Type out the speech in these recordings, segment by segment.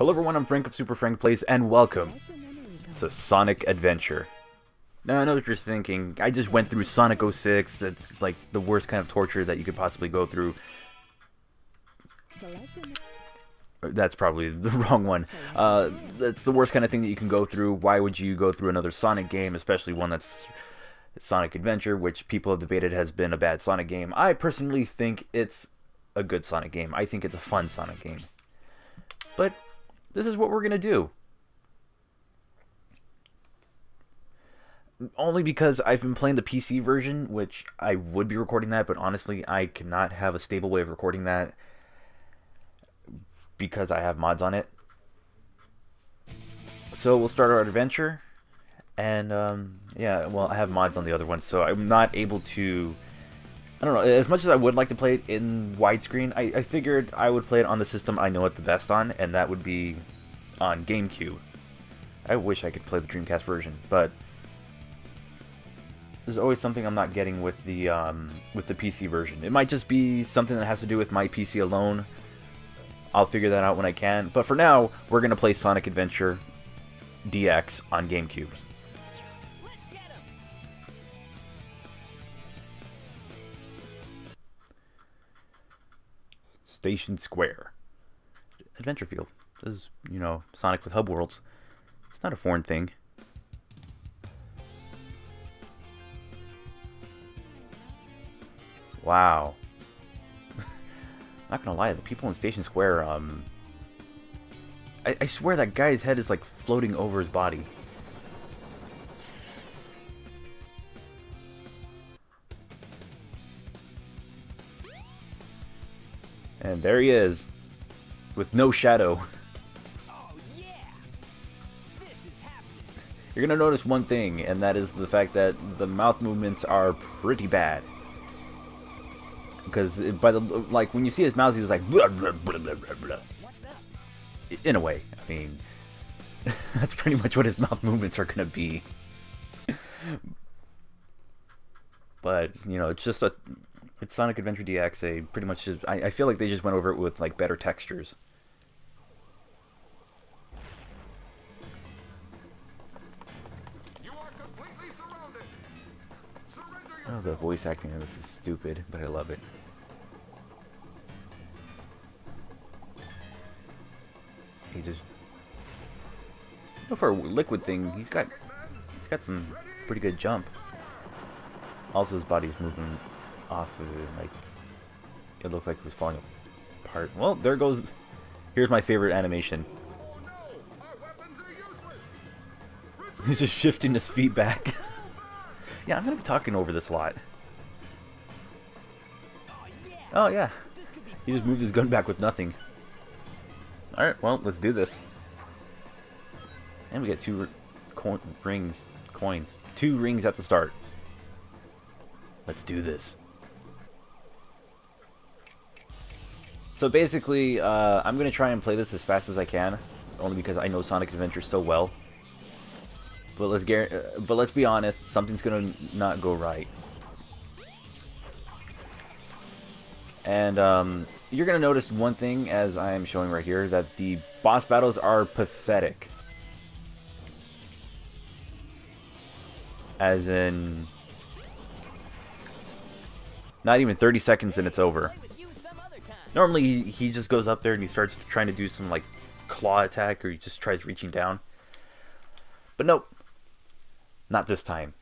Hello everyone, I'm Frank of Super Frank Plays, and welcome to Sonic Adventure. Now I know what you're thinking, I just went through Sonic 06, it's like the worst kind of torture that you could possibly go through. That's probably the wrong one. That's the worst kind of thing that you can go through. Why would you go through another Sonic game, especially one that's Sonic Adventure, which people have debated has been a bad Sonic game. I personally think it's a good Sonic game. I think it's a fun Sonic game. But this is what we're going to do. Only because I've been playing the PC version, which I would be recording that, but honestly, I cannot have a stable way of recording that because I have mods on it. So we'll start our adventure, and yeah, well, I have mods on the other one, so I'm not able to... I don't know, as much as I would like to play it in widescreen, I figured I would play it on the system I know it the best on, and that would be on GameCube. I wish I could play the Dreamcast version, but there's always something I'm not getting with the PC version. It might just be something that has to do with my PC alone. I'll figure that out when I can, but for now, we're going to play Sonic Adventure DX on GameCube. Station Square. Adventure Field. This is, you know, Sonic with Hub Worlds. It's not a foreign thing. Wow. Not gonna lie, the people in Station Square, I swear that guy's head is like floating over his body. And there he is, with no shadow. Oh, yeah. This is happening. You're gonna notice one thing, and that is the fact that the mouth movements are pretty bad. Because by the like, when you see his mouth, he's like blah, blah, blah, blah, blah, blah. What's up? In a way. I mean, that's pretty much what his mouth movements are gonna be. But you know, it's just it's Sonic Adventure DX. They pretty much just, I feel like they just went over it with like better textures. You are completely surrounded. Surrender Oh, the voice acting in this is stupid, but I love it. He just, you know, for a liquid thing, he's got some pretty good jump. Also, his body's moving off of it, like it looks like it was falling apart. Well, there goes. Here's my favorite animation. Oh no! Our weapons are useless. He's just shifting his feet back. Yeah, I'm gonna be talking over this a lot. Oh yeah. Oh yeah, This could be he just moved his gun back with nothing. All right, well, let's do this. And we get two coins. 2 rings at the start. Let's do this. So basically, I'm going to try and play this as fast as I can, only because I know Sonic Adventure so well. But let's be honest, something's going to not go right. And you're going to notice one thing, as I am showing right here, that the boss battles are pathetic. As in, not even 30 seconds and it's over. play with you some other time. Normally, he just goes up there and he starts trying to do some, like, claw attack, or he just tries reaching down. But nope. Not this time.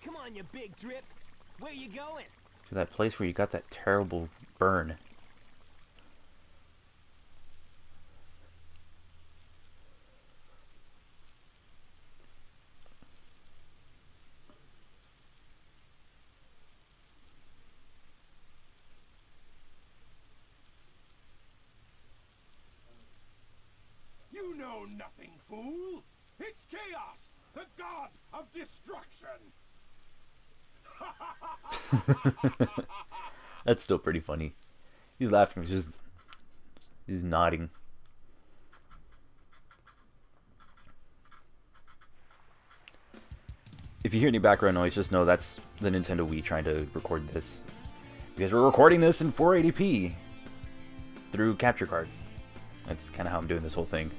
Come on, you big drip. Where you going? To that place where you got that terrible burn. You know nothing, fool! It's Chaos, the god of destruction! That's still pretty funny. He's laughing, he's nodding. If you hear any background noise, just know that's the Nintendo Wii trying to record this. Because we're recording this in 480p through capture card. That's kind of how I'm doing this whole thing.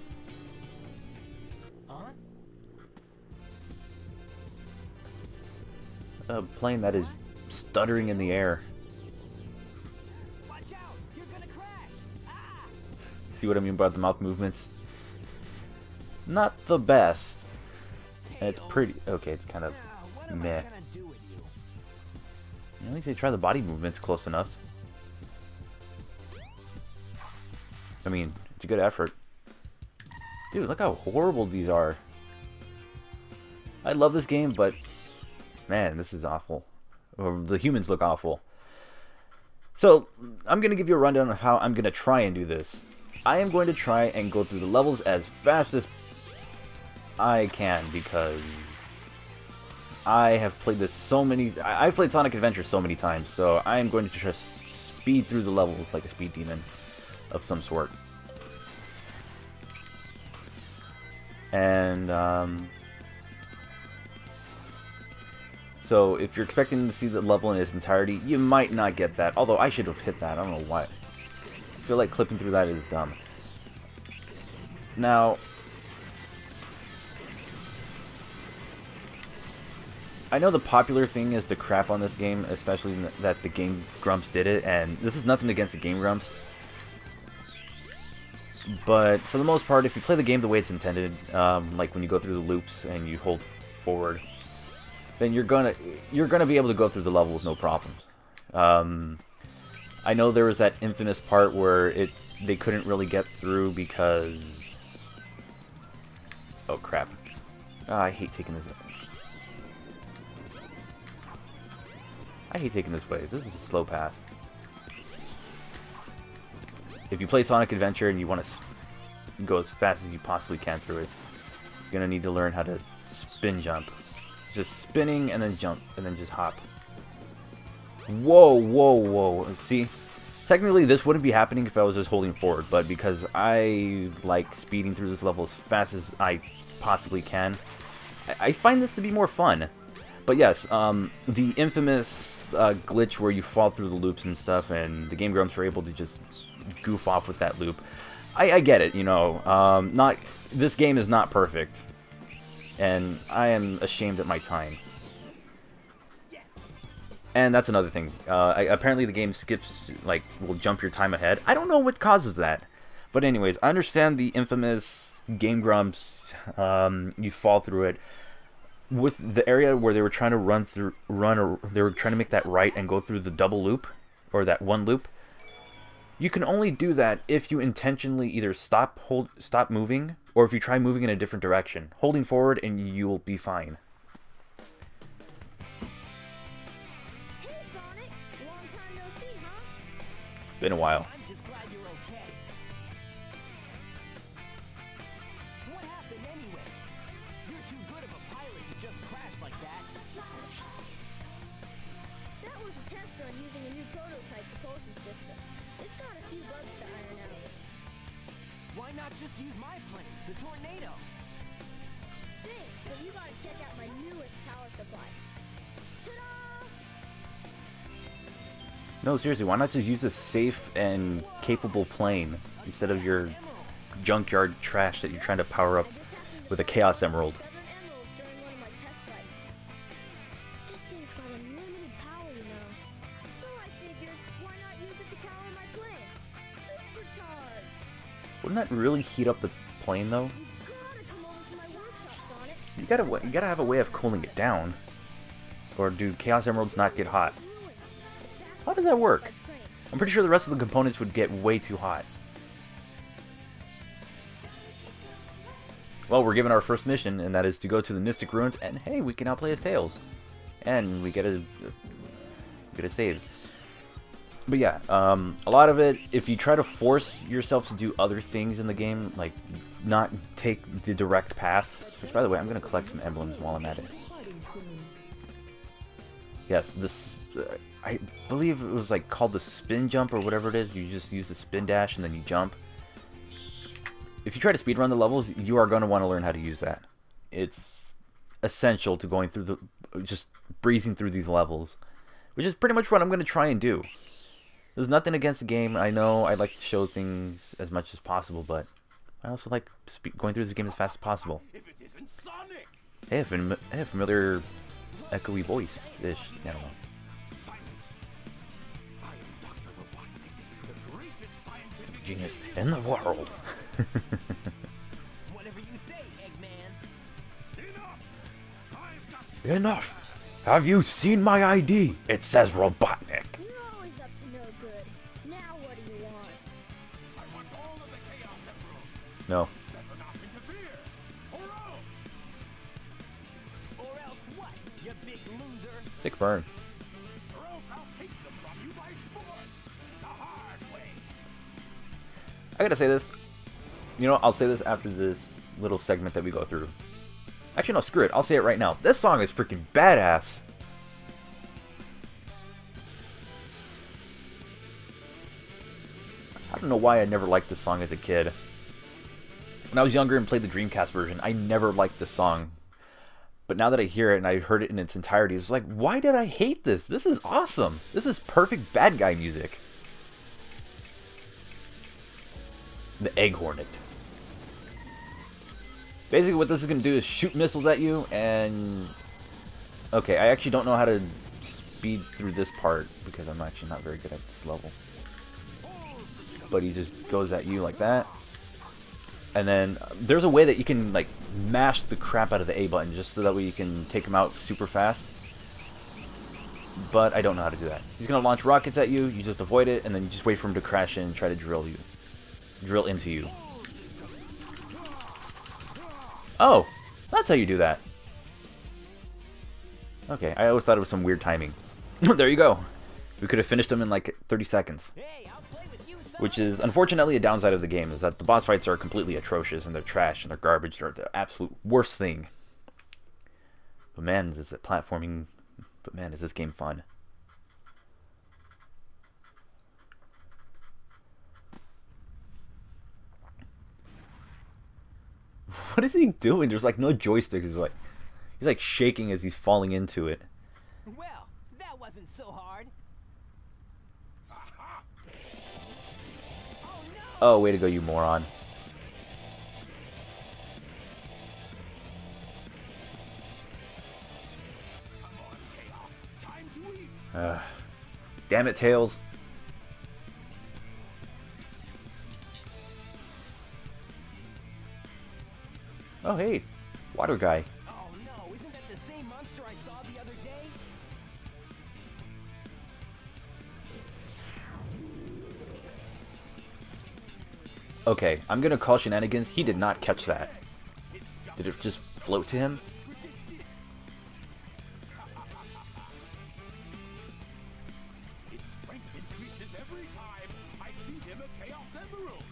A plane that is stuttering in the air. Watch out! You're gonna crash! Ah! See what I mean by the mouth movements? Not the best. And it's pretty... Okay, it's kind of What am I meh. gonna do with you? At least they try the body movements close enough. I mean, it's a good effort. Dude, look how horrible these are. I love this game, but... Man, this is awful. Or the humans look awful. So, I'm going to give you a rundown of how I'm going to try and do this. I am going to try and go through the levels as fast as I can, because I have played this so many... I've played Sonic Adventure so many times, so I am going to just speed through the levels like a speed demon of some sort. And, so if you're expecting to see the level in its entirety, you might not get that. Although I should have hit that. I don't know why. I feel like clipping through that is dumb. Now, I know the popular thing is to crap on this game, especially that the Game Grumps did it, and this is nothing against the Game Grumps. But for the most part, if you play the game the way it's intended, like when you go through the loops and you hold forward, then you're gonna be able to go through the level with no problems. I know there was that infamous part where they couldn't really get through because... Oh crap. I hate taking this... I hate taking this way. This is a slow path. If you play Sonic Adventure and you want to go as fast as you possibly can through it, you're going to need to learn how to spin jump. Just spinning and then jump and then just hop. Whoa, whoa, whoa. See, technically this wouldn't be happening if I was just holding forward, but because I like speeding through this level as fast as I possibly can, I find this to be more fun. But yes, the infamous glitch where you fall through the loops and stuff, and the Game Grumps were able to just goof off with that loop. I get it, you know. This game is not perfect, and I am ashamed at my time. And that's another thing. Apparently the game skips, like, will jump your time ahead. I don't know what causes that. But anyways, I understand the infamous Game Grumps, you fall through it. With the area where they were trying to they were trying to make that right and go through the double loop, or that one loop, you can only do that if you intentionally either stop moving, or if you try moving in a different direction. Holding forward and you will be fine. Hey Sonic, long time no see, huh? It's been a while. I'm just glad you're okay. What happened anyway? You're too good of a pilot to just crash like that. That was a test run using a new prototype propulsion system. It's got a few bugs to iron out. Why not just use my plane, the Tornado? Thanks, but you gotta check out my newest power supply. Ta-da! No, seriously, why not just use a safe and capable plane instead of your junkyard trash that you're trying to power up with a Chaos Emerald? 7 emeralds during one of my test flights. This thing's got unlimited power, you know. So I figured, why not use it to power my plane? Supercharged! Wouldn't that really heat up the plane, though? You gotta come over to my workshop, Sonic. You gotta have a way of cooling it down. Or do Chaos Emeralds not get hot? How does that work? I'm pretty sure the rest of the components would get way too hot. Well, we're given our first mission, and that is to go to the Mystic Ruins, and hey, we can now play as Tails. And we get a save. But yeah, a lot of it, if you try to force yourself to do other things in the game, like not take the direct path, which by the way, I'm going to collect some emblems while I'm at it. Yes, this, I believe it was like called the spin jump or whatever it is. You just use the spin dash and then you jump. If you try to speedrun the levels, you are going to want to learn how to use that. It's essential to going through just breezing through these levels, which is pretty much what I'm going to try and do. There's nothing against the game. I know I like to show things as much as possible, but I also like going through this game as fast as possible. If it isn't Sonic! Hey, a familiar echoey voice-ish. I don't know. Silence. I am Dr. Robotnik, the greatest scientific Genius in the world. Whatever you say, Eggman. Enough! I've got Enough! Have you seen my ID? It says Robotnik. You're always up to no good. Now what do you want? I want all of the Chaos Emeralds. No. Better not interfere. Or else what, you big loser? Sick burn. Or else I'll take them from you by force. The hard way. I gotta say this. You know, I'll say this after this little segment that we go through. Actually, no, screw it. I'll say it right now. This song is freaking badass. I don't know why I never liked this song as a kid. When I was younger and played the Dreamcast version, I never liked this song. But now that I hear it and I heard it in its entirety, it's like, why did I hate this? This is awesome. This is perfect bad guy music. The Egg Hornet. Basically what this is going to do is shoot missiles at you and... Okay, I actually don't know how to speed through this part because I'm actually not very good at this level. But he just goes at you like that. And then there's a way that you can like mash the crap out of the A button just so that way you can take him out super fast. But I don't know how to do that. He's going to launch rockets at you, you just avoid it, and then you just wait for him to crash in and try to drill into you. Oh, that's how you do that. Okay, I always thought it was some weird timing. There you go. We could have finished him in like 30 seconds. Hey, I'll play with you, son. Which is unfortunately a downside of the game, is that the boss fights are completely atrocious and they're trash and they're garbage. They're the absolute worst thing. But man, is it platforming. But man, is this game fun. What is he doing? There's like no joysticks. He's like shaking as he's falling into it. Well, that wasn't so hard. Oh no! Oh, way to go, you moron. Come on, Chaos. Time to eat. Damn it, Tails. Oh, hey. Water guy. Oh no, isn't that the same monster I saw the other day? Okay, I'm gonna call shenanigans. He did not catch that. Did it just float to him? His strength increases every time I feed him a Chaos Emerald.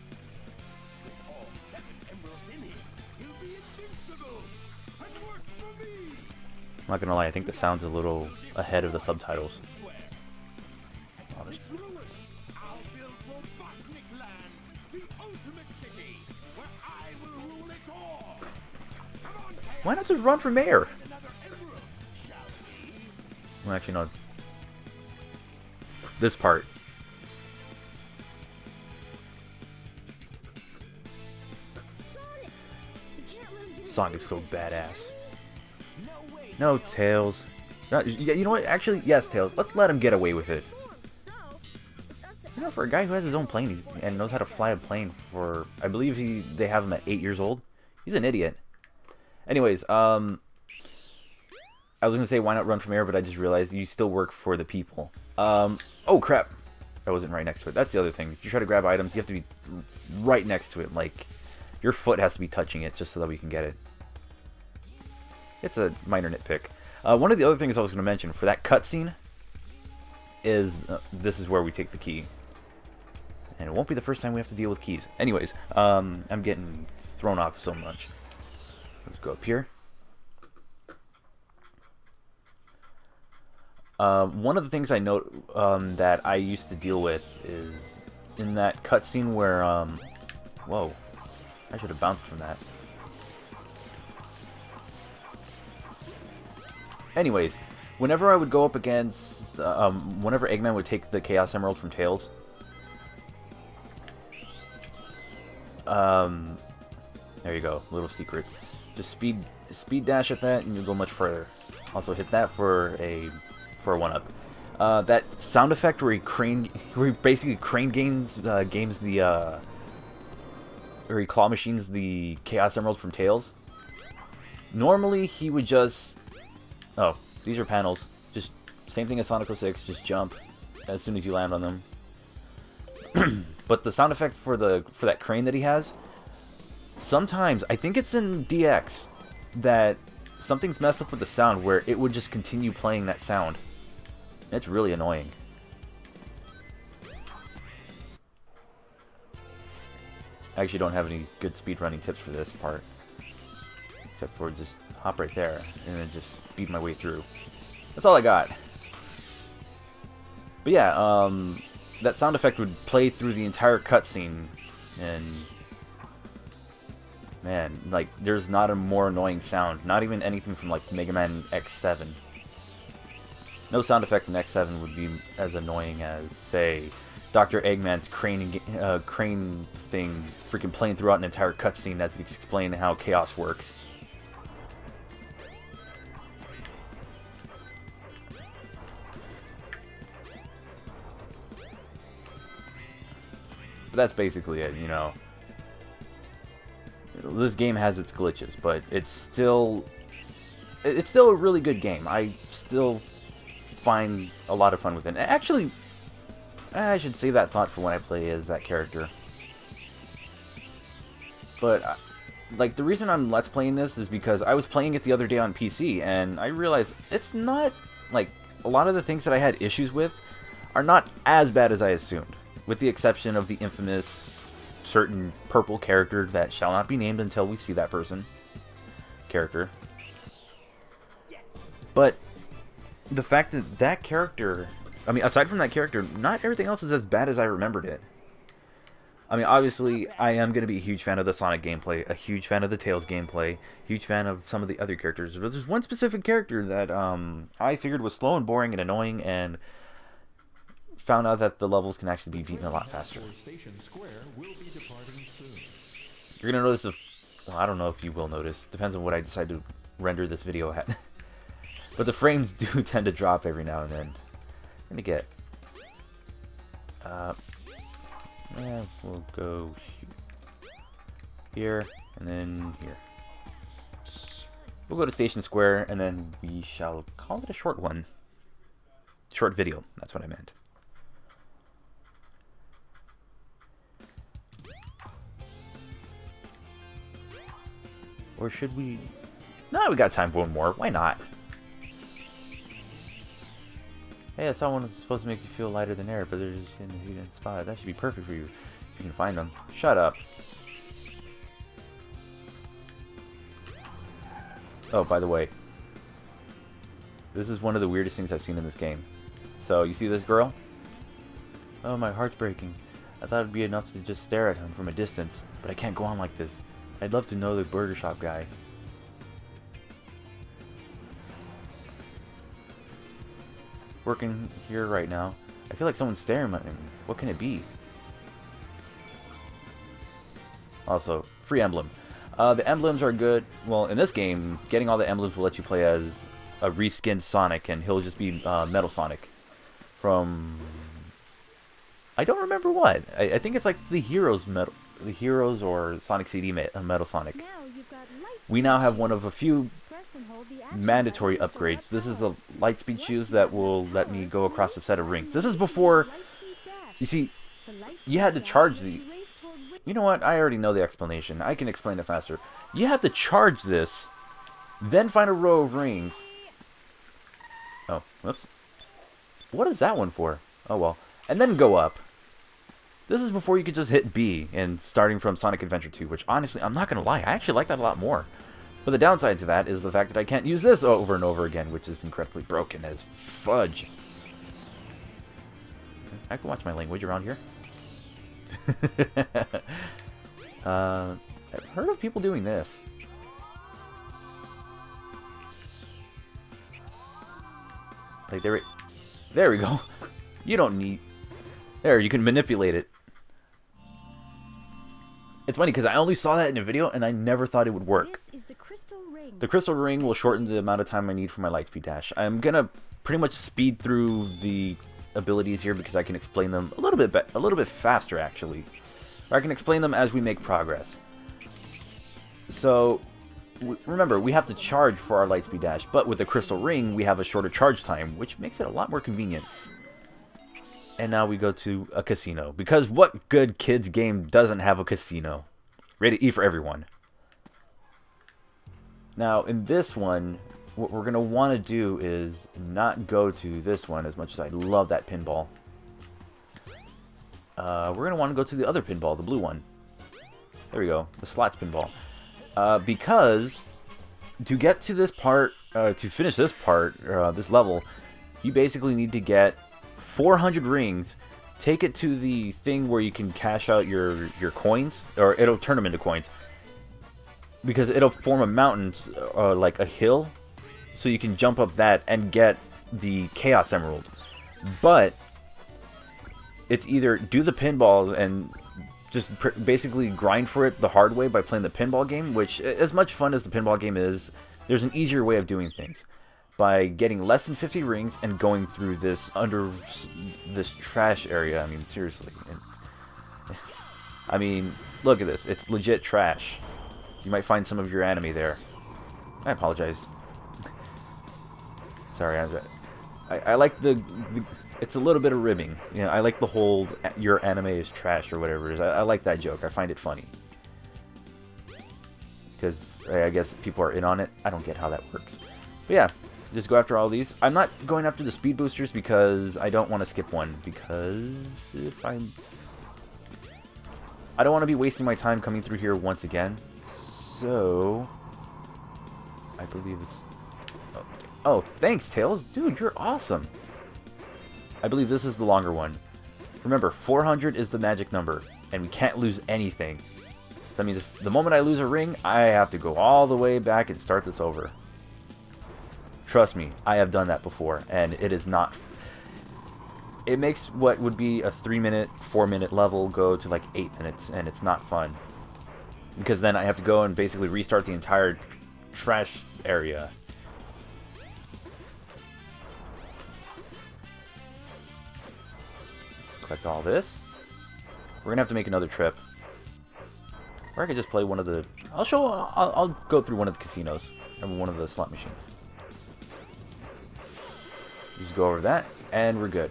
With all 7 emeralds in him, he'll be invincible and work for me. I'm not gonna lie, I think the sound's a little ahead of the subtitles. Square. Oh, It's ruined. I'll build Robotnik Land, the ultimate city, where I will rule it all. Come on, Chaos. why not just run for mayor? Another emerald, shall we? Well, actually, no. This part. Sonic! You can't let him do Sonic is so badass. No way. No, Tails. No, yeah, you know what? Actually, yes, Tails. Let's let him get away with it. So, that's the You know, for a guy who has his own plane and knows how to fly a plane for, I believe they have him at 8 years old. He's an idiot. Anyways, I was gonna say why not run from air, but I just realized you still work for the people. Oh crap! I wasn't right next to it. That's the other thing. If you try to grab items, you have to be right next to it. Like, your foot has to be touching it just so that we can get it. It's a minor nitpick. One of the other things I was gonna mention for that cutscene is this is where we take the key. And it won't be the first time we have to deal with keys. Anyways, I'm getting thrown off so much. Let's go up here. One of the things I note that I used to deal with is in that cutscene where, whoa, I should have bounced from that. Anyways, whenever I would go up against, whenever Eggman would take the Chaos Emerald from Tails, there you go, little secret. Just speed dash at that, and you'll go much further. Also hit that for a 1-up. That sound effect where he basically crane games the or he claw machines the Chaos Emerald from Tails. Normally he would just, oh, these are panels. Just same thing as Sonic 06. Just jump as soon as you land on them. But the sound effect for that crane that he has, sometimes I think it's in DX that something's messed up with the sound where it would just continue playing that sound. It's really annoying. I actually don't have any good speedrunning tips for this part, except for just hop right there and then just speed my way through. That's all I got. But yeah, that sound effect would play through the entire cutscene, and man, like, there's not a more annoying sound. Not even anything from like Mega Man X7. No sound effect in X7 would be as annoying as, say, Dr. Eggman's crane thing freaking playing throughout an entire cutscene as he's explaining how chaos works. But that's basically it, you know. This game has its glitches, but it's still a really good game. I still find a lot of fun with it. Actually, I should save that thought for when I play as that character. But like, the reason I'm Let's Playing this is because I was playing it the other day on PC, and I realized it's not, like, a lot of the things that I had issues with are not as bad as I assumed, with the exception of the infamous certain purple character that shall not be named until we see that person character. But the fact that that character, I mean, aside from that character, not everything else is as bad as I remembered it. I mean, obviously, I am going to be a huge fan of the Sonic gameplay, a huge fan of the Tails gameplay, huge fan of some of the other characters. But there's one specific character that I figured was slow and boring and annoying, and found out that the levels can actually be beaten a lot faster. You're going to notice, well, I don't know if you will notice, depends on what I decide to render this video at. But the frames do tend to drop every now and then. I'm going to get... yeah, we'll go here, and then here. We'll go to Station Square, and then we shall call it a short one. Short video, that's what I meant. Or should we... No, we got time for one more. Why not? Hey, I saw one that's supposed to make you feel lighter than air, but they're just in a hidden spot. That should be perfect for you, if you can find them. Shut up. Oh, by the way, this is one of the weirdest things I've seen in this game. So, you see this girl? Oh, my heart's breaking. I thought it'd be enough to just stare at him from a distance, but I can't go on like this. I'd love to know the burger shop guy. Working here right now. I feel like someone's staring at me. What can it be? Also, free emblem. The emblems are good. Well, in this game, getting all the emblems will let you play as a reskinned Sonic, and he'll just be Metal Sonic from... I don't remember what. I think it's like the Heroes or Sonic CD Metal Sonic. We now have one of a few mandatory upgrades. This is the Lightspeed shoes that will let me go across a set of rings. This is before, you see, you had to charge the... You know what? I already know the explanation. I can explain it faster. You have to charge this, then find a row of rings. Oh, whoops. What is that one for? Oh well. And then go up. This is before you could just hit B, and starting from Sonic Adventure 2, which honestly, I'm not going to lie, I actually like that a lot more. But the downside to that is the fact that I can't use this over and over again, which is incredibly broken as fudge. I can watch my language around here. I've heard of people doing this. Like, there we go. You don't need... There, you can manipulate it. It's funny, because I only saw that in a video, and I never thought it would work. This is the crystal ring. The crystal ring will shorten the amount of time I need for my lightspeed dash. I'm gonna pretty much speed through the abilities here because I can explain them a little bit faster, actually. Or I can explain them as we make progress. So, remember, we have to charge for our lightspeed dash, but with the crystal ring, we have a shorter charge time, which makes it a lot more convenient. And now we go to a casino. Because what good kids game doesn't have a casino? Rated E for everyone. Now, in this one, what we're going to want to do is not go to this one as much as I love that pinball. We're going to want to go to the other pinball, the blue one. There we go, the slots pinball. Because to get to this part, to finish this part, this level, you basically need to get 400 rings, take it to the thing where you can cash out your coins, or it'll turn them into coins. Because it'll form a mountain, like a hill, so you can jump up that and get the Chaos Emerald. But it's either do the pinball and just basically grind for it the hard way by playing the pinball game, which, as much fun as the pinball game is, there's an easier way of doing things. By getting less than 50 rings and going through this this trash area. I mean, seriously. I mean, look at this. It's legit trash. You might find some of your anime there. I apologize. Sorry, I like the it's a little bit of ribbing. You know, I like the whole your anime is trash or whatever it is. I like that joke. I find it funny. Because I guess people are in on it. I don't get how that works. But yeah. Just go after all these. I'm not going after the speed boosters because I don't want to skip one. Because if I don't want to be wasting my time coming through here once again. So I believe it's... Oh, thanks, Tails. Dude, you're awesome. I believe this is the longer one. Remember, 400 is the magic number. And we can't lose anything. That means if the moment I lose a ring, I have to go all the way back and start this over. Trust me, I have done that before, and it is not... It makes what would be a 3-minute, 4-minute level go to like 8 minutes, and it's not fun. Because then I have to go and basically restart the entire trash area. Collect all this. We're gonna have to make another trip. Or I could just play one of the... I'll go through one of the casinos, and one of the slot machines. Just go over that, and we're good.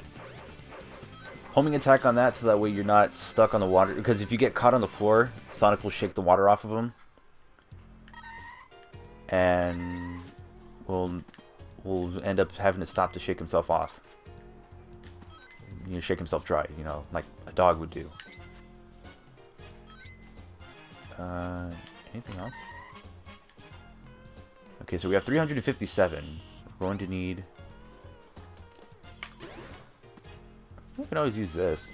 Homing attack on that, so that way you're not stuck on the water. Because if you get caught on the floor, Sonic will shake the water off of him. And will end up having to stop to shake himself off. You know, shake himself dry, you know, like a dog would do. Anything else? Okay, so we have 357. We're going to need... We can always use this.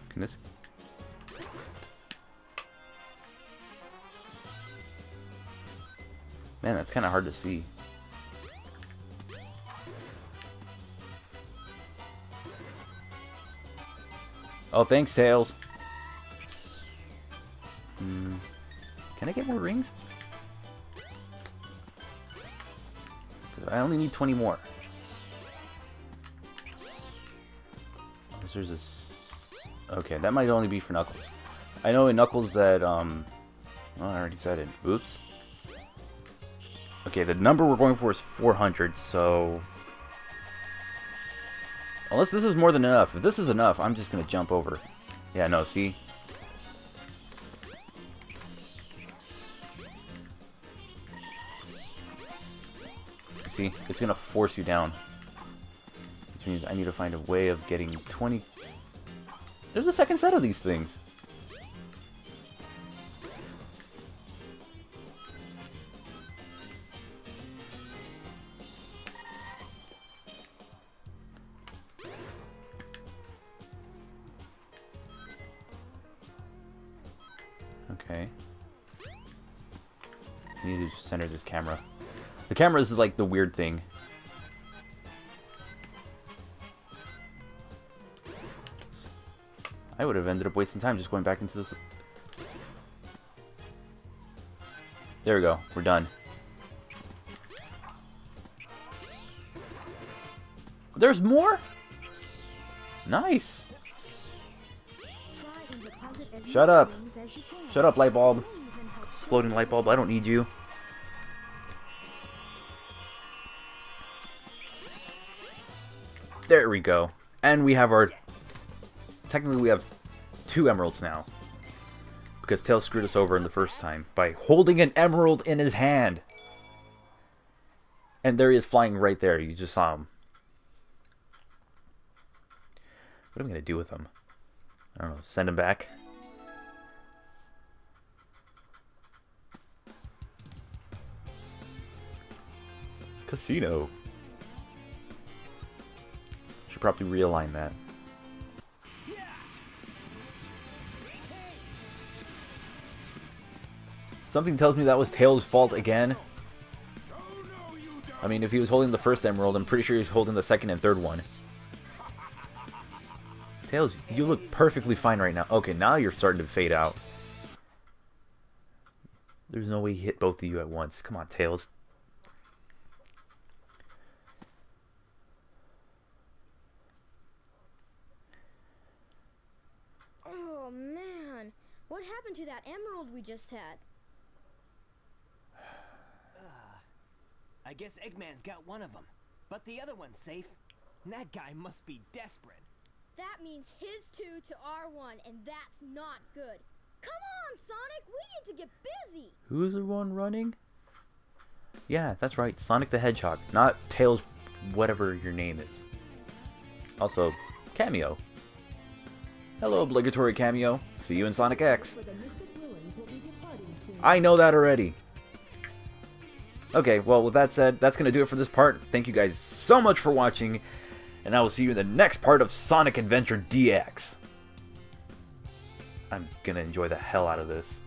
Can this... Man, that's kind of hard to see. Oh, thanks, Tails. Can I get more rings? I only need 20 more. There's this... Okay, that might only be for Knuckles. I know in Knuckles that, oh, I already said it. Oops. Okay, the number we're going for is 400, so... Unless this is more than enough. If this is enough, I'm just going to jump over. Yeah, no, see? See? It's going to force you down. Which means I need to find a way of getting 20... There's a second set of these things. Okay. I need to center this camera. The camera is like the weird thing. I would have ended up wasting time just going back into this. There we go. We're done. There's more? Nice. Shut up. Shut up, light bulb. Floating light bulb. I don't need you. There we go. And we have our... Technically, we have 2 emeralds now. Because Tails screwed us over in the first time by holding an emerald in his hand. And there he is flying right there. You just saw him. What am I going to do with him? I don't know. Send him back? Casino. Should probably realign that. Something tells me that was Tails' fault again. I mean, if he was holding the first emerald, I'm pretty sure he's holding the second and third one. Tails, you look perfectly fine right now. Okay, now you're starting to fade out. There's no way he hit both of you at once. Come on, Tails. Oh, man. What happened to that emerald we just had? I guess Eggman's got one of them, but the other one's safe. That guy must be desperate. That means his 2 to our 1, and that's not good. Come on, Sonic, we need to get busy. Who's the one running? Yeah, that's right, Sonic the Hedgehog, not Tails, whatever your name is. Also, cameo. Hello, obligatory cameo. See you in Sonic X. I know that already. Okay, well, with that said, that's going to do it for this part. Thank you guys so much for watching, and I will see you in the next part of Sonic Adventure DX. I'm going to enjoy the hell out of this.